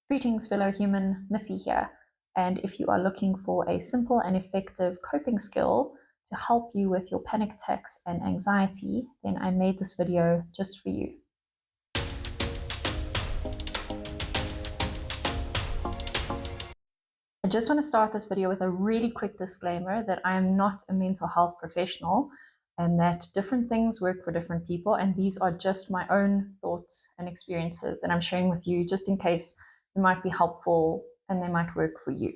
Greetings, fellow human, Missy here. And if you are looking for a simple and effective coping skill to help you with your panic attacks and anxiety, then I made this video just for you. I just want to start this video with a really quick disclaimer that I am not a mental health professional and that different things work for different people, and these are just my own thoughts and experiences that I'm sharing with you just in case they might be helpful and they might work for you.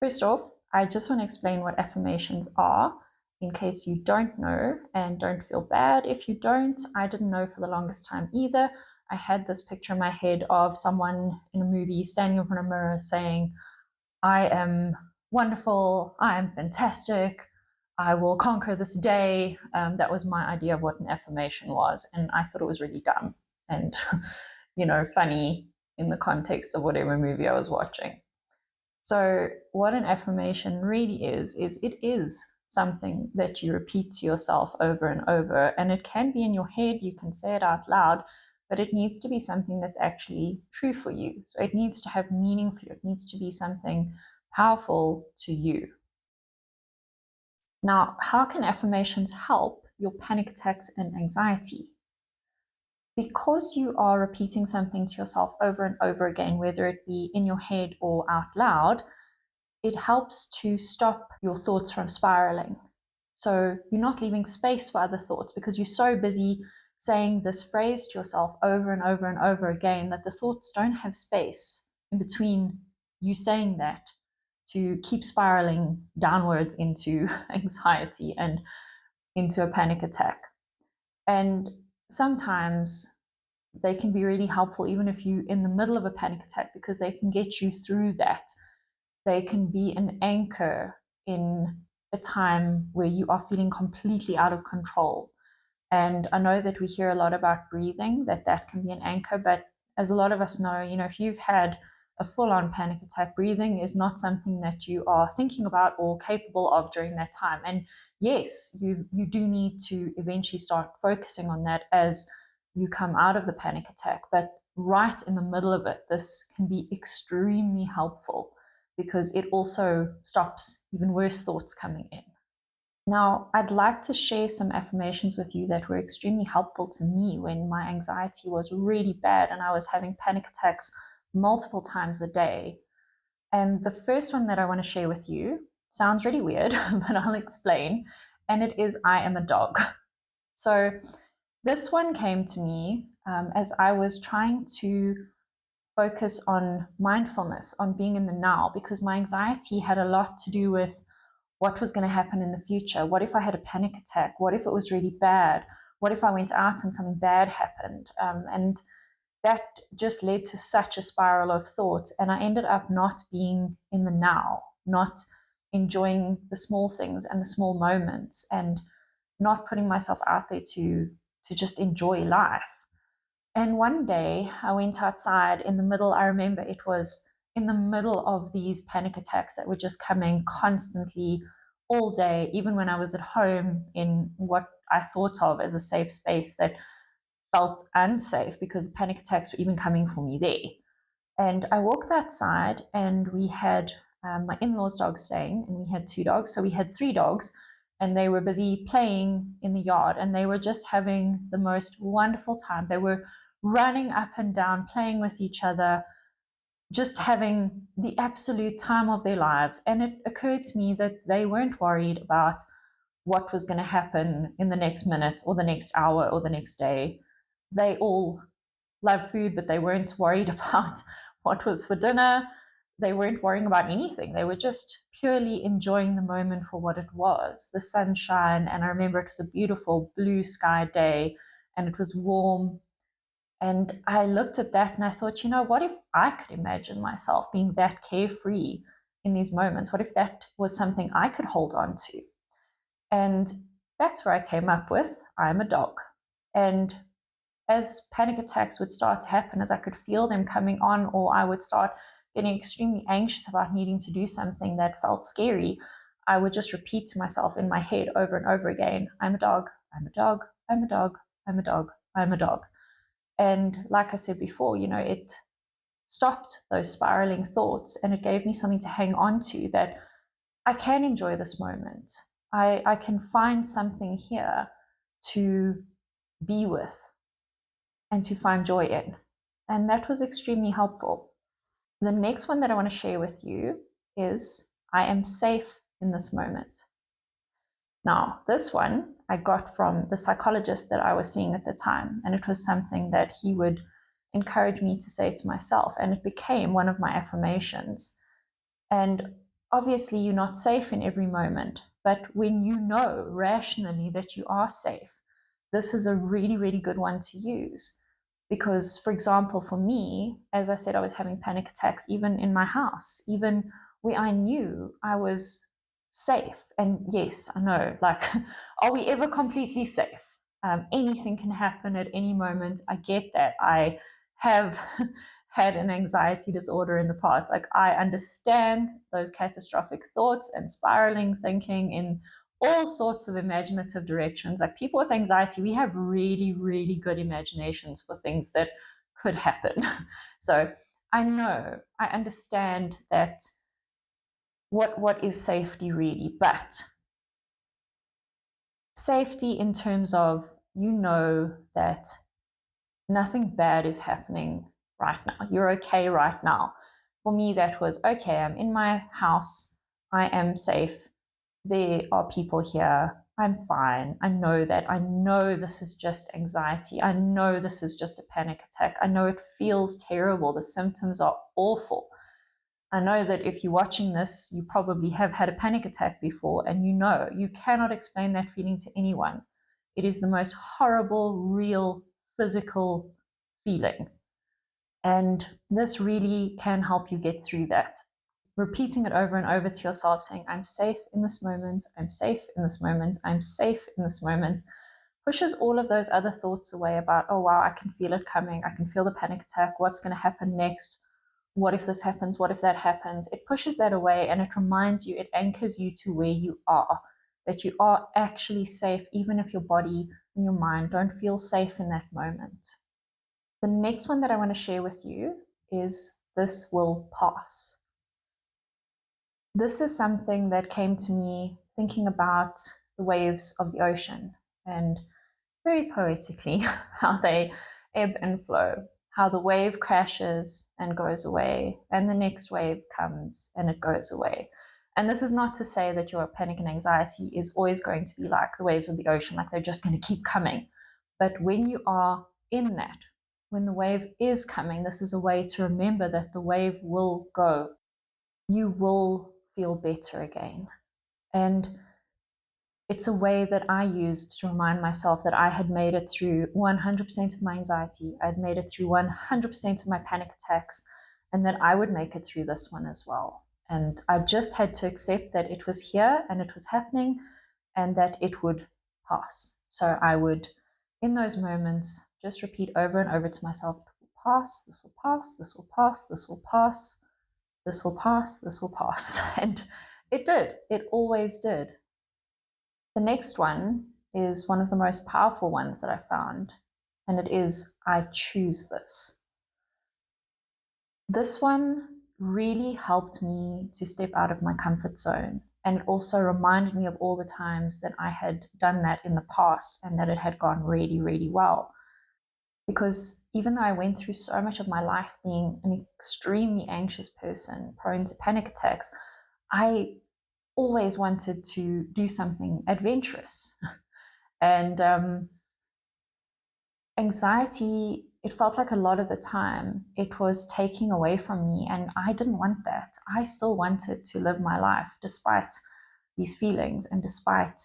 First off, I just want to explain what affirmations are in case you don't know, and don't feel bad if you don't. I didn't know for the longest time either. I had this picture in my head of someone in a movie standing in front of a mirror saying, I am wonderful, I am fantastic, I will conquer this day. That was my idea of what an affirmation was, and I thought it was really dumb and, funny in the context of whatever movie I was watching. So, what an affirmation really is it is something that you repeat to yourself over and over. And it can be in your head, you can say it out loud, but it needs to be something that's actually true for you. So, it needs to have meaning for you, it needs to be something powerful to you. Now, how can affirmations help your panic attacks and anxiety? Because you are repeating something to yourself over and over again, whether it be in your head or out loud, it helps to stop your thoughts from spiraling. So you're not leaving space for other thoughts because you're so busy saying this phrase to yourself over and over and over again that the thoughts don't have space in between you saying that to keep spiraling downwards into anxiety and into a panic attack. And sometimes they can be really helpful even if you're in the middle of a panic attack, because they can get you through that. They can be an anchor in a time where you are feeling completely out of control. And I know that we hear a lot about breathing, that can be an anchor, but as a lot of us know, if you've had a full-on panic attack, breathing is not something that you are thinking about or capable of during that time. And yes, you do need to eventually start focusing on that as you come out of the panic attack. But right in the middle of it, this can be extremely helpful because it also stops even worse thoughts coming in. Now, I'd like to share some affirmations with you that were extremely helpful to me when my anxiety was really bad and I was having panic attacks multiple times a day. And the first one that I want to share with you sounds really weird, but I'll explain. And it is, I am a dog. So this one came to me as I was trying to focus on mindfulness, on being in the now, because my anxiety had a lot to do with what was going to happen in the future. What if I had a panic attack? What if it was really bad? What if I went out and something bad happened? And that just led to such a spiral of thoughts. And I ended up not being in the now, not enjoying the small things and the small moments, and not putting myself out there to just enjoy life. And one day I went outside in the middle, I remember it was in the middle of these panic attacks that were just coming constantly all day, even when I was at home in what I thought of as a safe space that felt unsafe because the panic attacks were even coming for me there. And I walked outside and we had my in-laws' dogs staying, and we had two dogs. So we had three dogs, and they were busy playing in the yard, and they were just having the most wonderful time. They were running up and down, playing with each other, just having the absolute time of their lives. And it occurred to me that they weren't worried about what was going to happen in the next minute or the next hour or the next day. They all love food, but they weren't worried about what was for dinner. They weren't worrying about anything. They were just purely enjoying the moment for what it was, the sunshine. And I remember it was a beautiful blue sky day and it was warm. And I looked at that and I thought, what if I could imagine myself being that carefree in these moments? What if that was something I could hold on to? And that's where I came up with, I'm a dog. And as panic attacks would start to happen, as I could feel them coming on, or I would start getting extremely anxious about needing to do something that felt scary, I would just repeat to myself in my head over and over again, I'm a dog, I'm a dog, I'm a dog, I'm a dog, I'm a dog. And like I said before, it stopped those spiraling thoughts, and it gave me something to hang on to, that I can enjoy this moment. I can find something here to be with and to find joy in. And that was extremely helpful. The next one that I want to share with you is I am safe in this moment. Now, this one I got from the psychologist that I was seeing at the time, and it was something that he would encourage me to say to myself, and it became one of my affirmations. And obviously, you're not safe in every moment, but when you know rationally that you are safe, this is a really, really good one to use. Because, for example, for me, as I said, I was having panic attacks even in my house, even where I knew I was safe. And yes, I know, like, are we ever completely safe? Anything can happen at any moment. I get that. I have had an anxiety disorder in the past. Like, I understand those catastrophic thoughts and spiraling thinking in all sorts of imaginative directions. Like, people with anxiety, we have really, really good imaginations for things that could happen. So I know, I understand that what is safety really, but safety in terms of that nothing bad is happening right now. You're okay right now. For me, that was okay. I'm in my house. I am safe. There are people here. I'm fine. I know that. I know this is just anxiety. I know this is just a panic attack. I know it feels terrible. The symptoms are awful. I know that if you're watching this, you probably have had a panic attack before, and you cannot explain that feeling to anyone. It is the most horrible, real, physical feeling. And this really can help you get through that. Repeating it over and over to yourself, saying, I'm safe in this moment, I'm safe in this moment, I'm safe in this moment, pushes all of those other thoughts away about, oh, wow, I can feel it coming. I can feel the panic attack. What's going to happen next? What if this happens? What if that happens? It pushes that away, and it reminds you, it anchors you to where you are, that you are actually safe, even if your body and your mind don't feel safe in that moment. The next one that I want to share with you is this will pass. This is something that came to me thinking about the waves of the ocean, and very poetically how they ebb and flow, how the wave crashes and goes away, and the next wave comes and it goes away. And this is not to say that your panic and anxiety is always going to be like the waves of the ocean, like they're just going to keep coming. But when you are in that, when the wave is coming, this is a way to remember that the wave will go. You will feel better again. And it's a way that I used to remind myself that I had made it through 100% of my anxiety. I'd made it through 100% of my panic attacks, and that I would make it through this one as well. And I just had to accept that it was here and it was happening, and that it would pass. So I would, in those moments, just repeat over and over to myself, it will pass, this will pass, this will pass, this will pass, this will pass, this will pass. And it did. It always did. The next one is one of the most powerful ones that I found, and it is I choose this. This one really helped me to step out of my comfort zone, and it also reminded me of all the times that I had done that in the past and that it had gone really, really well. Because even though I went through so much of my life being an extremely anxious person, prone to panic attacks, I always wanted to do something adventurous. And anxiety, it felt like a lot of the time it was taking away from me, and I didn't want that. I still wanted to live my life despite these feelings and despite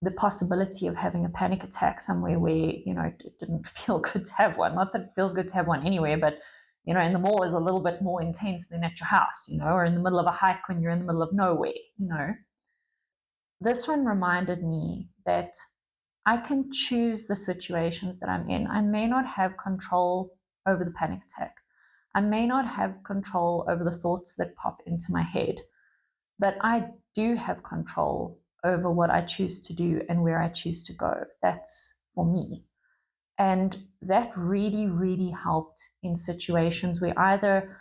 the possibility of having a panic attack somewhere where, it didn't feel good to have one. Not that it feels good to have one anywhere, but, in the mall is a little bit more intense than at your house, or in the middle of a hike when you're in the middle of nowhere. This one reminded me that I can choose the situations that I'm in. I may not have control over the panic attack. I may not have control over the thoughts that pop into my head, but I do have control over what I choose to do and where I choose to go. That's for me. And that really, really helped in situations where either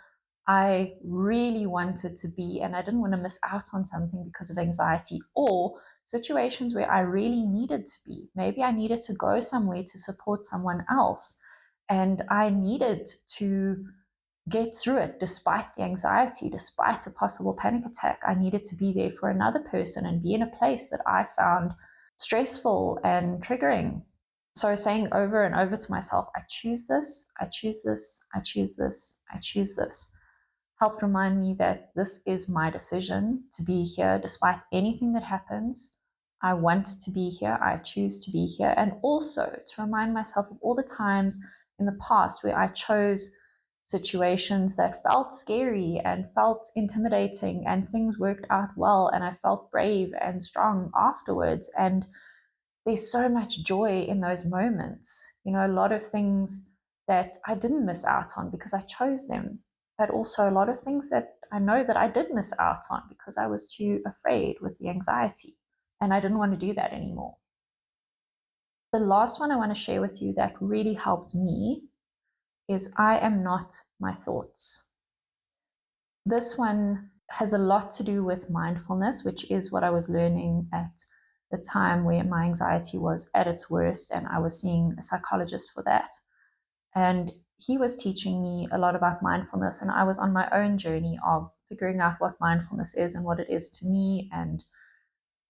I really wanted to be and I didn't want to miss out on something because of anxiety, or situations where I really needed to be. Maybe I needed to go somewhere to support someone else, and I needed to get through it despite the anxiety, despite a possible panic attack. I needed to be there for another person and be in a place that I found stressful and triggering. So saying over and over to myself, I choose this, I choose this, I choose this, I choose this, helped remind me that this is my decision to be here despite anything that happens. I want to be here, I choose to be here. And also to remind myself of all the times in the past where I chose situations that felt scary and felt intimidating, and things worked out well, and I felt brave and strong afterwards. And there's so much joy in those moments. You know, a lot of things that I didn't miss out on because I chose them, but also a lot of things that I know that I did miss out on because I was too afraid with the anxiety, and I didn't want to do that anymore. The last one I want to share with you that really helped me is I am not my thoughts. This one has a lot to do with mindfulness, which is what I was learning at the time where my anxiety was at its worst, and I was seeing a psychologist for that. And he was teaching me a lot about mindfulness, and I was on my own journey of figuring out what mindfulness is and what it is to me, and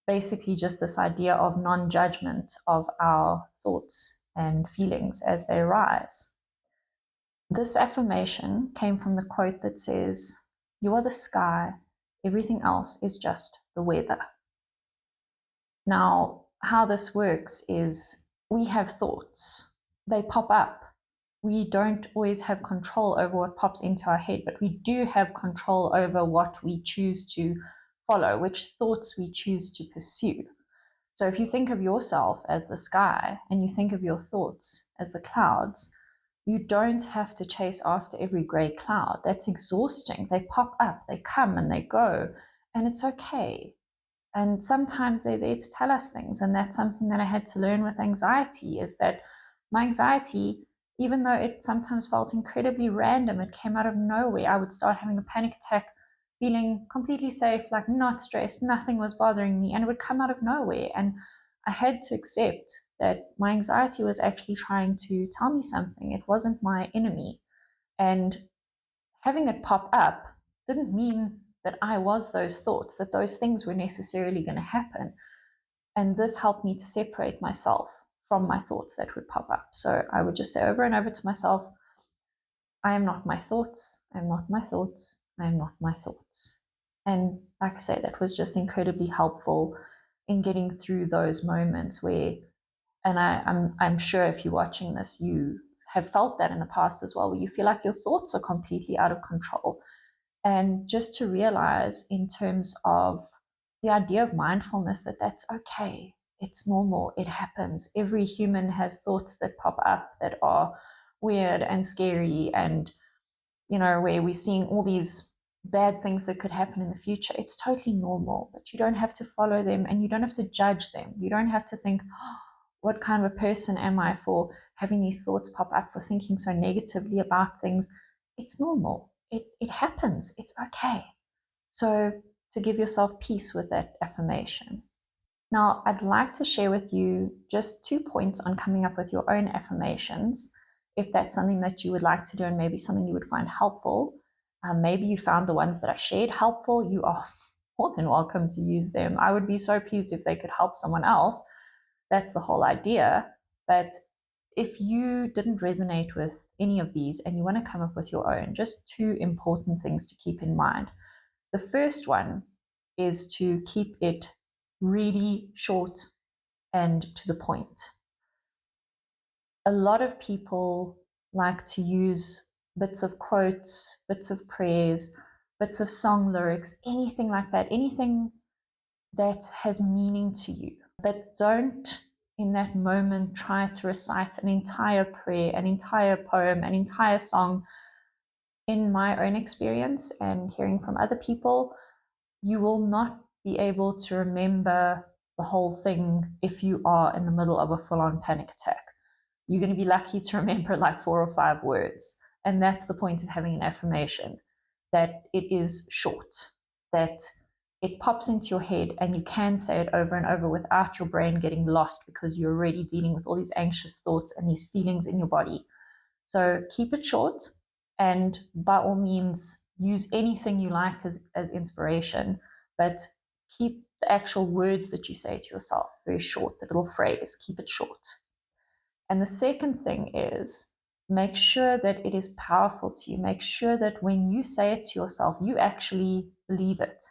basically just this idea of non-judgment of our thoughts and feelings as they arise. This affirmation came from the quote that says, "You are the sky, everything else is just the weather." Now, how this works is we have thoughts, they pop up. We don't always have control over what pops into our head, but we do have control over what we choose to follow, which thoughts we choose to pursue. So if you think of yourself as the sky and you think of your thoughts as the clouds, you don't have to chase after every gray cloud. That's exhausting. They pop up, they come and they go, and it's okay. And sometimes they're there to tell us things. And that's something that I had to learn with anxiety, is that my anxiety, even though it sometimes felt incredibly random, it came out of nowhere. I would start having a panic attack, feeling completely safe, like not stressed, nothing was bothering me, and it would come out of nowhere. And I had to accept that my anxiety was actually trying to tell me something. It wasn't my enemy. And having it pop up didn't mean that I was those thoughts, that those things were necessarily going to happen. And this helped me to separate myself from my thoughts that would pop up. So I would just say over and over to myself, I am not my thoughts, I am not my thoughts, I am not my thoughts. And like I say, that was just incredibly helpful in getting through those moments where, and I'm sure if you're watching this, you have felt that in the past as well, where you feel like your thoughts are completely out of control. And just to realize, in terms of the idea of mindfulness, that that's okay. It's normal. It happens. Every human has thoughts that pop up that are weird and scary, and, you know, where we're seeing all these bad things that could happen in the future. It's totally normal, but you don't have to follow them and you don't have to judge them. You don't have to think, oh, what kind of a person am I for having these thoughts pop up, for thinking so negatively about things? It's normal. It happens. It's okay. So to give yourself peace with that affirmation. Now, I'd like to share with you just 2 points on coming up with your own affirmations, if that's something that you would like to do and maybe something you would find helpful. Maybe you found the ones that I shared helpful. You are more than welcome to use them. I would be so pleased if they could help someone else. That's the whole idea. But if you didn't resonate with any of these and you want to come up with your own, just 2 important things to keep in mind. The first one is to keep it really short and to the point. A lot of people like to use bits of quotes, bits of prayers, bits of song lyrics, anything like that, anything that has meaning to you. But don't, in that moment, try to recite an entire prayer, an entire poem, an entire song. In my own experience and hearing from other people, you will not be able to remember the whole thing if you are in the middle of a full-on panic attack. you're going to be lucky to remember like 4 or 5 words. And that's the point of having an affirmation, that it is short, that it pops into your head and you can say it over and over without your brain getting lost because you're already dealing with all these anxious thoughts and these feelings in your body. So keep it short, and by all means, use anything you like as inspiration, but keep the actual words that you say to yourself very short, the little phrase, keep it short. And the second thing is, make sure that it is powerful to you. Make sure that when you say it to yourself, you actually believe it.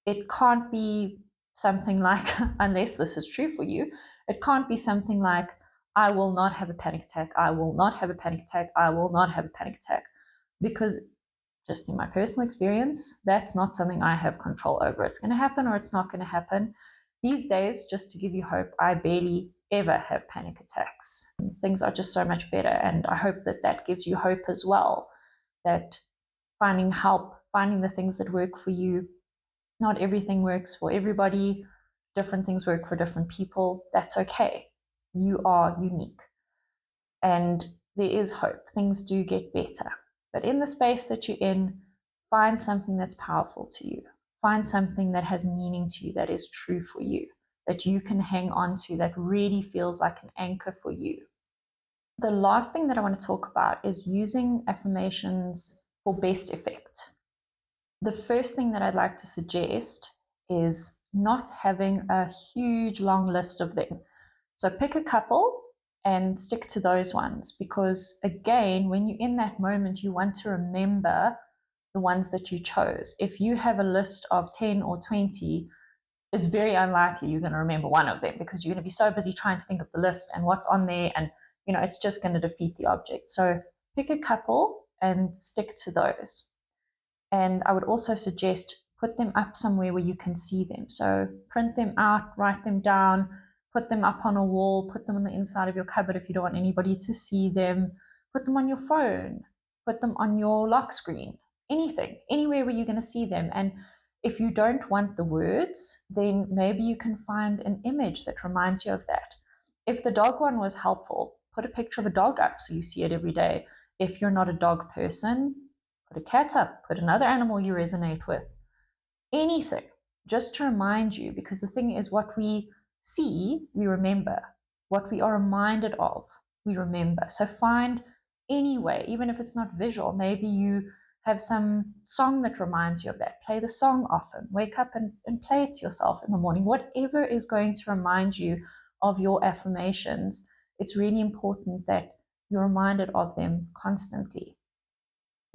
It can't be something like, unless this is true for you, it can't be something like, I will not have a panic attack, I will not have a panic attack, I will not have a panic attack. Because just in my personal experience, that's not something I have control over. It's going to happen or it's not going to happen. These days, just to give you hope, I barely ever have panic attacks. Things are just so much better, and I hope that that gives you hope as well, that finding help, finding the things that work for you. Not everything works for everybody. Different things work for different people. That's okay. You are unique. And there is hope. Things do get better. But in the space that you're in, find something that's powerful to you. Find something that has meaning to you, that is true for you, that you can hang on to, that really feels like an anchor for you. The last thing that I want to talk about is using affirmations for best effect. The first thing that I'd like to suggest is not having a huge long list of them. So pick a couple and stick to those ones, because again, when you're in that moment, you want to remember the ones that you chose. If you have a list of 10 or 20, it's very unlikely you're going to remember one of them, because you're going to be so busy trying to think of the list and what's on there, and it's just going to defeat the object. So pick a couple and stick to those. And I would also suggest put them up somewhere where you can see them. So print them out, write them down, put them up on a wall, put them on the inside of your cupboard if you don't want anybody to see them, put them on your phone, put them on your lock screen, anything, anywhere where you're going to see them. And if you don't want the words, then maybe you can find an image that reminds you of that. If the dog one was helpful, put a picture of a dog up so you see it every day. If you're not a dog person, put a cat up, put another animal you resonate with, anything, just to remind you, because the thing is, what we see, we remember. What we are reminded of, we remember. So find any way, even if it's not visual, maybe you have some song that reminds you of that. Play the song often. Wake up and play it to yourself in the morning. Whatever is going to remind you of your affirmations, it's really important that you're reminded of them constantly.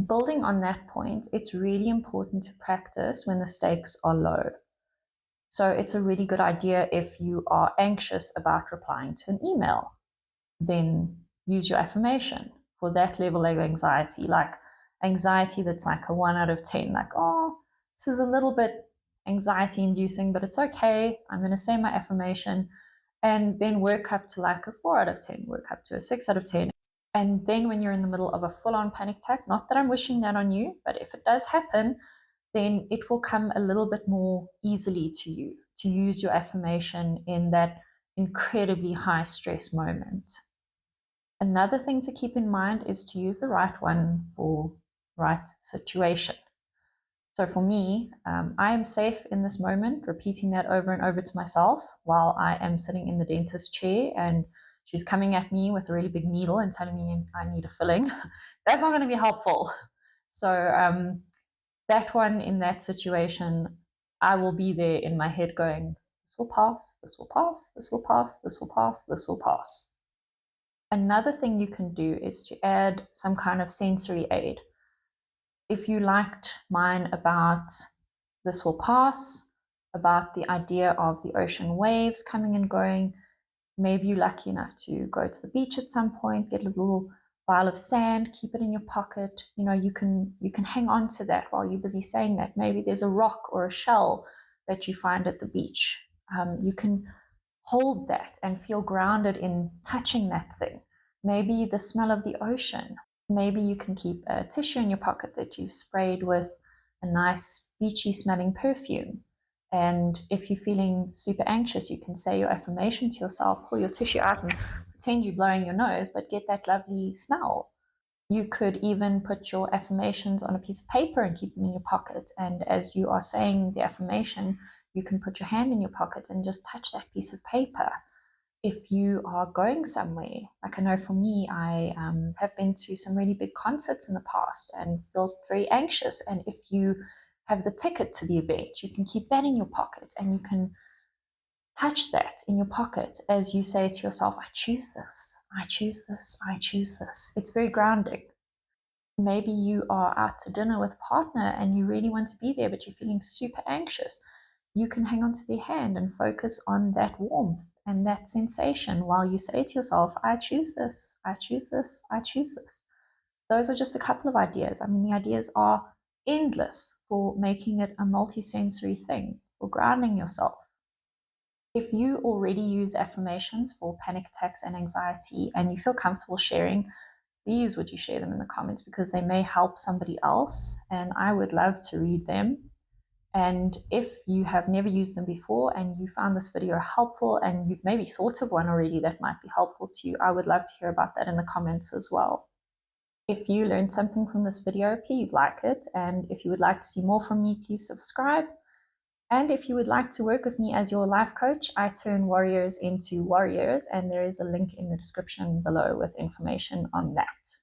Building on that point, it's really important to practice when the stakes are low. So it's a really good idea if you are anxious about replying to an email, then use your affirmation for that level of anxiety, like anxiety that's like a 1 out of 10, like, oh, this is a little bit anxiety inducing, but it's okay. I'm going to say my affirmation, and then work up to like a 4 out of 10, work up to a 6 out of 10. And then when you're in the middle of a full-on panic attack, not that I'm wishing that on you, but if it does happen, then it will come a little bit more easily to you to use your affirmation in that incredibly high stress moment. Another thing to keep in mind is to use the right one for right situation. So for me, I am safe in this moment, repeating that over and over to myself while I am sitting in the dentist chair and she's coming at me with a really big needle and telling me I need a filling. That's not going to be helpful. So that one, in that situation, I will be there in my head going, this will pass, this will pass, this will pass, this will pass, this will pass. Another thing you can do is to add some kind of sensory aid. If you liked mine about this will pass, about the idea of the ocean waves coming and going, maybe you're lucky enough to go to the beach at some point, get a little vial of sand, keep it in your pocket. You can hang on to that while you're busy saying that. Maybe there's a rock or a shell that you find at the beach. You can hold that and feel grounded in touching that thing. Maybe the smell of the ocean. Maybe you can keep a tissue in your pocket that you've sprayed with a nice beachy smelling perfume. And if you're feeling super anxious, you can say your affirmation to yourself, pull your tissue out and put pretend you're blowing your nose, but get that lovely smell. You could even put your affirmations on a piece of paper and keep them in your pocket. And as you are saying the affirmation, you can put your hand in your pocket and just touch that piece of paper. If you are going somewhere, like I know for me, I have been to some really big concerts in the past and felt very anxious. And if you have the ticket to the event, you can keep that in your pocket and you can touch that in your pocket as you say to yourself, I choose this, I choose this, I choose this. It's very grounding. Maybe you are out to dinner with a partner and you really want to be there, but you're feeling super anxious. You can hang on to their hand and focus on that warmth and that sensation while you say to yourself, I choose this, I choose this, I choose this. Those are just a couple of ideas. I mean, the ideas are endless for making it a multi-sensory thing, for grounding yourself. If you already use affirmations for panic attacks and anxiety and you feel comfortable sharing, please would you share them in the comments because they may help somebody else and I would love to read them. And if you have never used them before and you found this video helpful and you've maybe thought of one already that might be helpful to you, I would love to hear about that in the comments as well. If you learned something from this video, please like it. And if you would like to see more from me, please subscribe. And if you would like to work with me as your life coach, I turn warriors into warriors, and there is a link in the description below with information on that.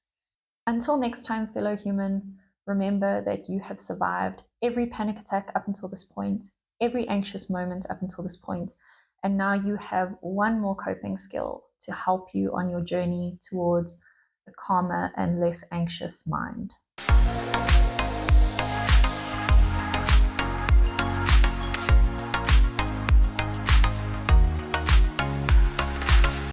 Until next time, fellow human, remember that you have survived every panic attack up until this point, every anxious moment up until this point, and now you have one more coping skill to help you on your journey towards a calmer and less anxious mind.